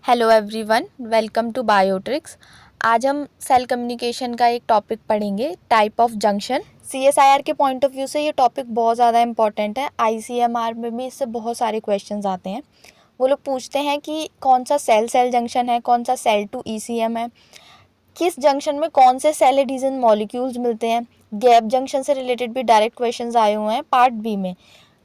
Hello everyone, welcome to Biotrix. आज हम cell communication का एक टॉपिक पढ़ेंगे, टाइप ऑफ जंक्शन। सीएसआईआर के पॉइंट ऑफ व्यू से ये टॉपिक बहुत ज़्यादा इंपॉर्टेंट है। आईसीएमआर में भी इससे बहुत सारे क्वेश्चंस आते हैं। वो लोग पूछते हैं कि कौन सा सेल सेल जंक्शन है, कौन सा सेल टू ईसीएम है, किस जंक्शन में कौन से सेल एडिशन मॉलिक्यूल्स मिलते हैं। गैप जंक्शन से रिलेटेड भी डायरेक्ट क्वेश्चंस आए हुए हैं पार्ट बी में।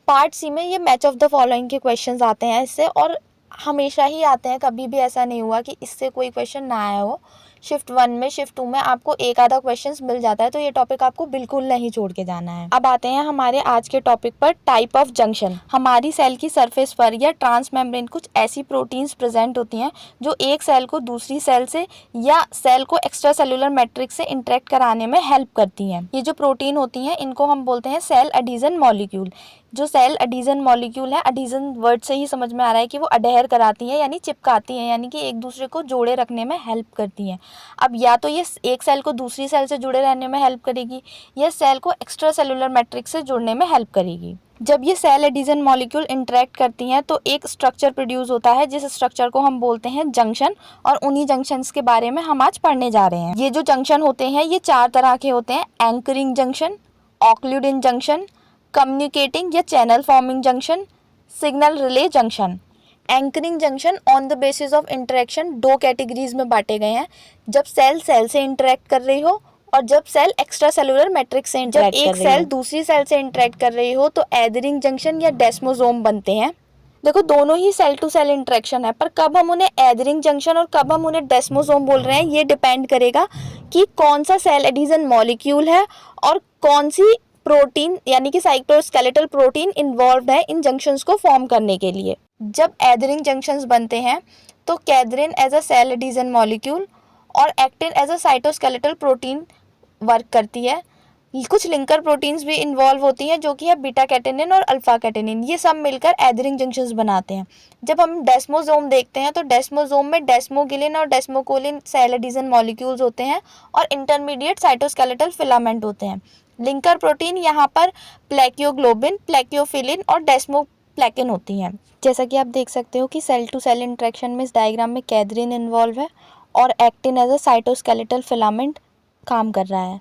पार्ट सी में ये मैच ऑफ द फॉलोइंग के क्वेश्चंस आते हैं इससे, और हमेशा ही आते हैं, कभी भी ऐसा नहीं हुआ कि इससे कोई क्वेश्चन ना आया हो। शिफ्ट 1 में, शिफ्ट 2 में आपको एक आधा क्वेश्चंस मिल जाता है, तो ये टॉपिक आपको बिल्कुल नहीं छोड़ के जाना है। अब आते हैं हमारे आज के टॉपिक पर, टाइप ऑफ जंक्शन। हमारी सेल की सरफेस पर या ट्रांस मेम्ब्रेन कुछ ऐसी प्रोटीन्स प्रेजेंट होती हैं जो एक सेल को दूसरी सेल से या सेल को एक्स्ट्रा सेलुलर मैट्रिक्स से इंटरेक्ट कराने में हेल्प करती हैं। ये जो प्रोटीन होती हैं इनको हम बोलते हैं सेल एडिशन मॉलिक्यूल। जो सेल एडिशन मॉलिक्यूल है, एडिशन वर्ड से ही समझ में आ रहा है कि वो अडेयर कराती है, यानी चिपकाती है, यानी कि एक दूसरे को जोड़े रखने में हेल्प करती हैं। अब या तो ये एक सेल को दूसरी सेल से जुड़े रहने में हेल्प करेगी या सेल को एक्स्ट्रा सेलुलर मैट्रिक्स से जुड़ने में हेल्प करेगी। जब ये सेल एडिशन मॉलिक्यूल इंटरेक्ट करती हैं तो एक स्ट्रक्चर प्रोड्यूस होता है, जिस स्ट्रक्चर को हम बोलते हैं जंक्शन, और उन्हीं जंक्शंस के बारे में हम आज पढ़ने जा रहे हैं। ये जो जंक्शन होते हैं ये 4 तरह के होते हैं: एंकरिंग जंक्शन, ऑक्लूडिन जंक्शन, कम्युनिकेटिंग या channel forming junction, signal relay junction. Anchoring junction on the basis of interaction 2 categories में बांटे गए हैं: जब सेल सेल से इंटरेक्ट कर रही हो और जब सेल एक्स्ट्रा सेलुलर मैट्रिक्स से इंटरेक्ट कर रही हो। जब एक सेल दूसरी सेल से इंटरेक्ट कर रही हो तो एदरिंग जंक्शन या डेस्मोसोम बनते हैं। देखो, दोनों ही सेल टू सेल इंटरेक्शन है, पर कब हम उन्हें एदरिंग जंक्शन और कब हम उन्हें डेस्मोसोम बोल रहे हैं ये डिपेंड करेगा कि कौन सा सेल एडिशन मॉलिक्यूल है और कौन सी प्रोटीन यानी कि साइटोस्केलेटल प्रोटीन इन्वॉल्व है इन जंक्शंस को फॉर्म करने के लिए। जब एदरिंग जंक्शंस बनते हैं तो cadherin as a cell adhesion molecule और actin as a cytoskeletal protein work करती है। कुछ लिंकर प्रोटीन्स भी इन्वॉल्व होती हैं जो कि है बीटा कैटेनिन और अल्फा कैटेनिन। ये सब मिलकर एदरिंग जंक्शंस बनाते हैं। जब हम डेस्मोसोम देखते हैं तो डेस्मोसोम में डेस्मोगिलिन और डेस्मोकोलिन सेल एडिशन मॉलिक्यूल्स होते हैं और इंटरमीडिएट साइटोस्केलेटल फिलामेंट होते हैं। लिंकर प्रोटीन यहाँ पर प्लेक्योग्लोबिन, प्लेक्योफिलिन और डेस्मोप्लेकिन होती हैं। जैसा कि आप देख सकते हो कि सेल टू सेल इंटरेक्शन में इस डायग्राम में कैदरिन इन्वॉल्व है और actin as a cytoskeletal filament काम कर रहा है,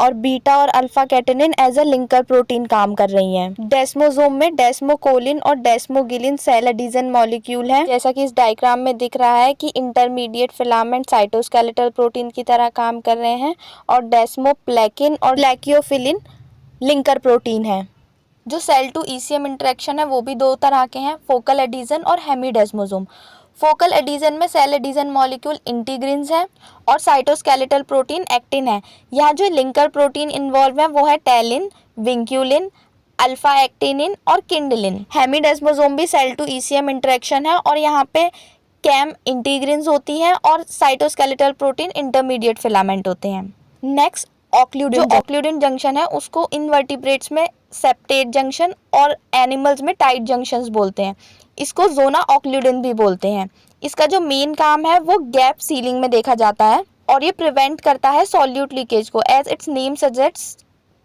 और बीटा और alpha catenin as a linker protein काम कर रही हैं। डेस्मोसोम में डेस्मोकोलिन और डेस्मोगिलिन सेल एडिशन मॉलिक्यूल हैं, जैसा कि इस डायग्राम में दिख रहा है कि इंटरमीडिएट फिलामेंट साइटोस्केलेटल प्रोटीन की तरह काम कर रहे हैं, और डेस्मोप्लेकिन और प्लेक्योफिलिन लिंकर प्रोटीन है। जो सेल टू ईसीएम इंटरेक्शन है वो भी 2 तरह के हैं: फोकल एडिशन और हेमीडेस्मोसोम। फोकल एडिशन में सेल एडिशन मॉलिक्यूल इंटीग्रिन्स है और साइटोस्केलेटल प्रोटीन एक्टिन है। यहाँ जो लिंकर प्रोटीन इन्वॉल्व है वो है टैलिन, विंक्यूलिन, अल्फा एक्टिनिन और किंडलिन। हेमीडेस्मोसोम भी सेल टू ईसीएम इंटरेक्शन है और यहाँ पे कैम इंटीग्रिन्स होती हैं और साइटोस्केलेटल प्रोटीन इंटरमीडिएट फिलामेंट होते हैं। नेक्स्ट, ऑक्लूडिन। जो ऑक्लूडिन जंक्शन है उसको इनवर्टिब्रेट्स में सेप्टेट जंक्शन और एनिमल्स में टाइट जंक्शंस बोलते हैं। इसको जोना ऑक्लूडिन भी बोलते हैं। इसका जो मेन काम है वो गैप सीलिंग में देखा जाता है और ये प्रिवेंट करता है सॉल्यूट लीकेज को। As its name suggests,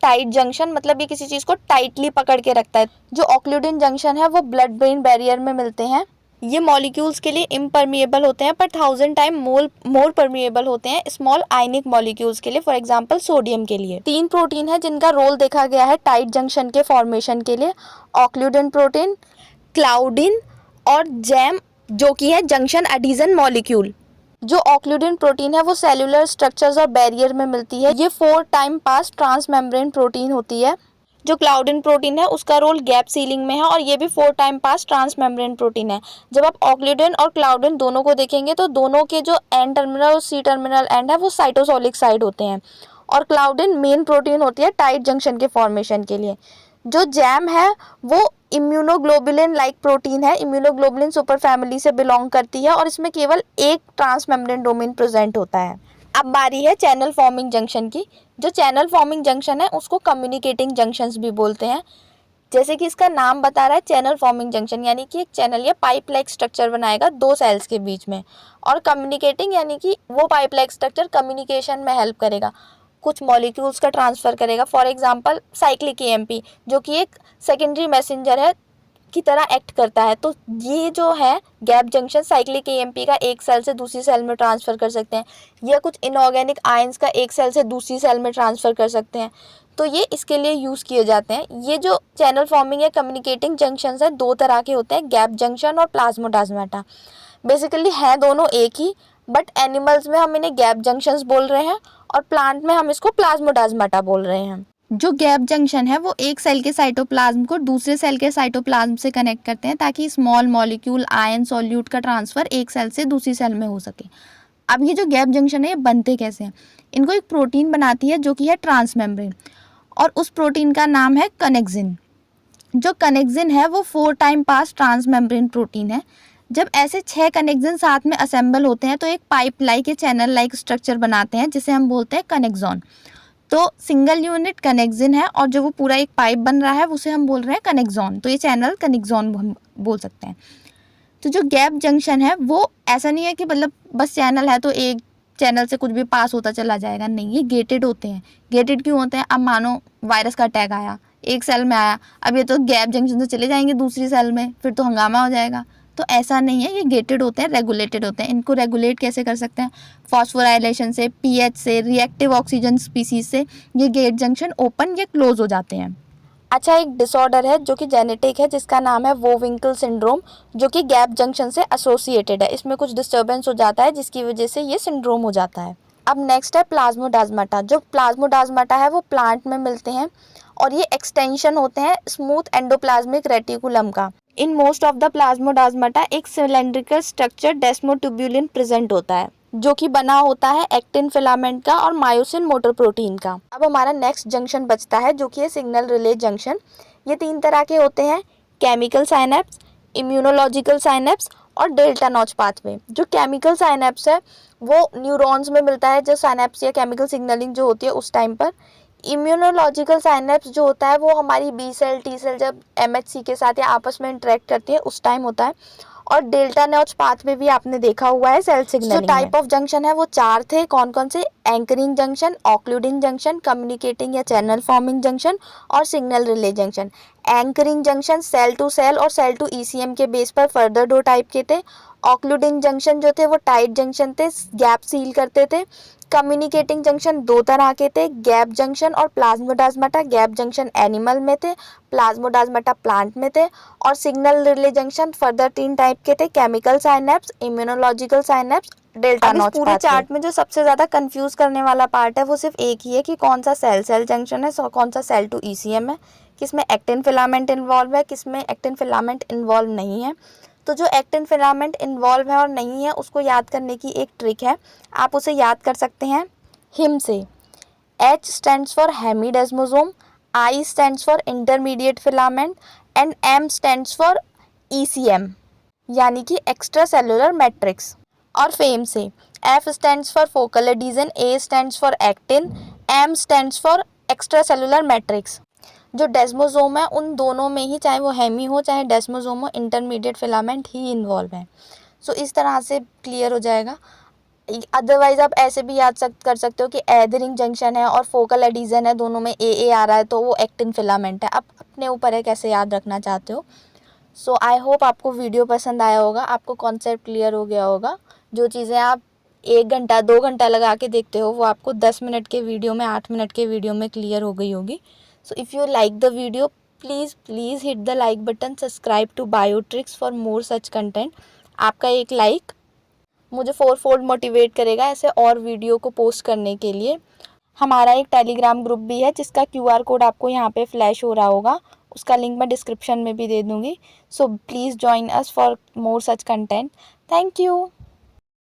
tight junction मतलब ये किसी चीज़ को टाइटली पकड़ के रखता है। जो ऑक्लूडिन जंक्शन है वो ब्लड ब्रेन बैरियर में मिलते हैं। ये मॉलिक्यूल्स के लिए इम्परमिएबल होते हैं पर 1000 टाइम मोर परमिएबल होते हैं स्मॉल आयनिक मॉलिक्यूल्स के लिए, फॉर एग्जांपल सोडियम के लिए। 3 प्रोटीन है जिनका रोल देखा गया है टाइट जंक्शन के फॉर्मेशन के लिए: ऑक्लूडिन प्रोटीन, क्लाउडिन और जैम, जो कि है जंक्शन एडिशन मॉलिक्यूल। जो ऑक्लूडिन प्रोटीन है वो सेलुलर स्ट्रक्चर्स और बैरियर में मिलती है। ये 4 time pass transmembrane protein होती है। जो क्लाउडिन प्रोटीन है उसका रोल गैप सीलिंग में है और ये भी 4 time pass transmembrane protein है। जब आप ऑक्लूडिन और क्लाउडिन दोनों को देखेंगे तो दोनों के जो एन टर्मिनल और सी टर्मिनल एंड है वो साइटोसोलिक साइड होते हैं, और क्लाउडिन मेन प्रोटीन होती है टाइट जंक्शन के फॉर्मेशन के लिए। जो जैम है वो इम्यूनोग्लोबुलिन लाइक प्रोटीन है, इम्यूनोग्लोबुलिन सुपर फैमिली से बिलोंग करती है और इसमें केवल एक ट्रांस मेम्ब्रेन डोमेन प्रेजेंट होता है। अब बारी है चैनल फॉर्मिंग जंक्शन की। जो चैनल फॉर्मिंग जंक्शन है उसको कम्युनिकेटिंग जंक्शंस भी बोलते हैं। जैसे कि इसका नाम बता रहा है, चैनल फॉर्मिंग जंक्शन यानी कि एक चैनल या पाइप लाइक स्ट्रक्चर बनाएगा 2 सेल्स के बीच में, और कम्युनिकेटिंग यानी कि वो पाइप लाइक स्ट्रक्चर कम्युनिकेशन में हेल्प करेगा, कुछ मॉलिक्यूल्स का ट्रांसफ़र करेगा। फॉर एग्जांपल साइक्लिक एएमपी जो कि एक सेकेंडरी मैसेंजर है की तरह एक्ट करता है। तो ये जो है गैप जंक्शन साइक्लिक एएमपी का एक सेल से दूसरी सेल में ट्रांसफ़र कर सकते हैं, या कुछ इनऑर्गेनिक आयंस का एक सेल से दूसरी सेल में ट्रांसफ़र कर सकते हैं। तो ये इसके लिए यूज़ किए जाते हैं। ये जो चैनल फॉर्मिंग या कम्युनिकेटिंग जंक्शंस है, दो तरह के होते हैं, गैप जंक्शन और प्लाज्मोडाज्माटा। बेसिकली है दोनों एक ही, बट एनिमल्स में हम इन्हें गैप जंक्शंस बोल रहे हैं और प्लांट में हम इसको प्लाज्मोडाज्माटा बोल रहे हैं। जो गैप जंक्शन है वो एक सेल के साइटोप्लाज्म को दूसरे सेल के साइटोप्लाज्म से कनेक्ट करते हैं, ताकि स्मॉल मॉलिक्यूल आयन सॉल्यूट का ट्रांसफ़र एक सेल से दूसरी सेल में हो सके। अब ये जो गैप जंक्शन है ये बनते कैसे हैं? इनको एक प्रोटीन बनाती है जो कि है ट्रांसमेम्ब्रेन, और उस प्रोटीन का नाम है कनेक्सिन। जो कनेक्सिन है वो 4 टाइम पास ट्रांसमेम्ब्रेन प्रोटीन है। जब ऐसे 6 कनेक्सिन साथ में असेंबल होते हैं तो एक पाइप लाइक या चैनल लाइक स्ट्रक्चर बनाते हैं, जिसे हम बोलते हैं कनेक्सॉन। तो सिंगल यूनिट कनेक्सिन है और जो वो पूरा एक पाइप बन रहा है उसे हम बोल रहे हैं कनेक्सॉन। तो ये चैनल कनेक्सॉन हम बोल सकते हैं। तो जो गैप जंक्शन है वो ऐसा नहीं है कि मतलब बस चैनल है तो एक चैनल से कुछ भी पास होता चला जाएगा, नहीं, ये गेटेड होते हैं। गेटेड क्यों होते हैं? अब मानो वायरस का अटैक आया, एक सेल में आया, अब ये तो गैप जंक्शन से चले जाएंगे दूसरी सेल में, फिर तो हंगामा हो जाएगा। तो ऐसा नहीं है, ये गेटेड होते हैं, रेगुलेटेड होते हैं। इनको रेगुलेट कैसे कर सकते हैं? फॉस्फोराइलेशन से, पीएच से, रिएक्टिव ऑक्सीजन स्पीसीज से ये गेट जंक्शन ओपन या क्लोज हो जाते हैं। अच्छा, एक डिसऑर्डर है जो कि जेनेटिक है, जिसका नाम है वोविंकल सिंड्रोम, जो कि गैप जंक्शन से एसोसिएटेड है। इसमें कुछ डिस्टर्बेंस हो जाता है जिसकी वजह से ये सिंड्रोम हो जाता है। अब नेक्स्ट है प्लाज्मोडाज्माटा। जो प्लाज्मोडाज्माटा है वो प्लांट में मिलते हैं और ये एक्सटेंशन होते हैं स्मूथ एंडोप्लाज्मिक रेटिकुलम का। इन मोस्ट ऑफ द प्लाज्मोडाज्माटा एक सिलेंड्रिकल स्ट्रक्चर डेस्मोट्यूब्यूलिन प्रेजेंट होता है, जो कि बना होता है एक्टिन फिलामेंट का और मायोसिन मोटर प्रोटीन का। अब हमारा नेक्स्ट जंक्शन बचता है जो कि है सिग्नल रिले जंक्शन। ये 3 तरह के होते हैं, केमिकल साइनेप्स, इम्यूनोलॉजिकल साइनेप्स और डेल्टा नॉच पाथवे। जो केमिकल साइनेप्स है वो न्यूरॉन्स में मिलता है, जो साइनेप्स या केमिकल सिग्नलिंग जो होती है उस टाइम पर। इम्यूनोलॉजिकल साइनेप्स जो होता है वो हमारी बी सेल टी सेल जब एमएचसी के साथ या आपस में इंटरेक्ट करती है उस टाइम होता है। और डेल्टा नॉच पाथवे भी आपने देखा हुआ है सेल सिग्नलिंग। जो टाइप ऑफ जंक्शन है वो 4 थे। कौन कौन से? Anchoring junction, occluding junction, communicating या चैनल फॉर्मिंग जंक्शन और signal relay junction. Anchoring junction cell to cell और सेल टू ईसीएम के बेस पर फर्दर 2 टाइप के थे। ऑक्लूडिंग जंक्शन जो थे वो टाइट जंक्शन थे, गैप सील करते थे। कम्युनिकेटिंग जंक्शन 2 तरह के थे, गैप जंक्शन और प्लाज्मोडाज्माटा। गैप जंक्शन एनिमल में थे, प्लाज्मोडाज्माटा प्लांट में थे। और signal relay junction further 3 type के थे, chemical synapse, immunological synapse, delta notch pathway. पूरे चार्ट में जो सबसे ज़्यादा कंफ्यूज करने वाला पार्ट है वो सिर्फ एक ही है कि कौन सा सेल सेल जंक्शन है, कौन सा सेल टू ईसीएम है, किसमें एक्टिन फिलामेंट इन्वॉल्व है, किसमें एक्टिन फिलामेंट इन्वॉल्व नहीं है। तो जो एक्टिन फिलामेंट इन्वॉल्व है और नहीं है उसको याद करने की एक ट्रिक है, आप उसे याद कर सकते हैं हिम से। H stands for hemidesmosome, I stands for intermediate filament and M stands for ECM यानी कि एक्स्ट्रा सेलुलर मैट्रिक्स। और फेम से F stands for focal adhesion, A stands for actin, M stands for extra cellular matrix. जो desmosome है उन दोनों में ही, चाहे वो हेमी हो चाहे डेस्मोसोम हो, इंटरमीडिएट फिलामेंट ही इन्वॉल्व है। सो इस तरह से क्लियर हो जाएगा। अदरवाइज आप ऐसे भी याद कर सकते हो कि एदरिंग जंक्शन है और फोकल एडिशन है, दोनों में ए आ रहा है तो वो एक्टिन फिलामेंट है। आप अपने ऊपर है कैसे याद रखना चाहते हो। सो आई होप आपको वीडियो पसंद आया होगा, आपको कॉन्सेप्ट क्लियर हो गया होगा। जो चीज़ें आप 1 घंटा 2 घंटा लगा के देखते हो वो आपको 10 मिनट के वीडियो में, 8 मिनट के वीडियो में क्लियर हो गई होगी। So if you like the video, please hit the like button, subscribe to Biotrix for more such content। आपका एक लाइक मुझे 4-fold मोटिवेट करेगा ऐसे और वीडियो को पोस्ट करने के लिए। हमारा एक टेलीग्राम ग्रुप भी है जिसका QR कोड आपको यहाँ पे फ्लैश हो रहा होगा, उसका लिंक मैं डिस्क्रिप्शन में भी दे दूँगी। So please join us for more such content. Thank you.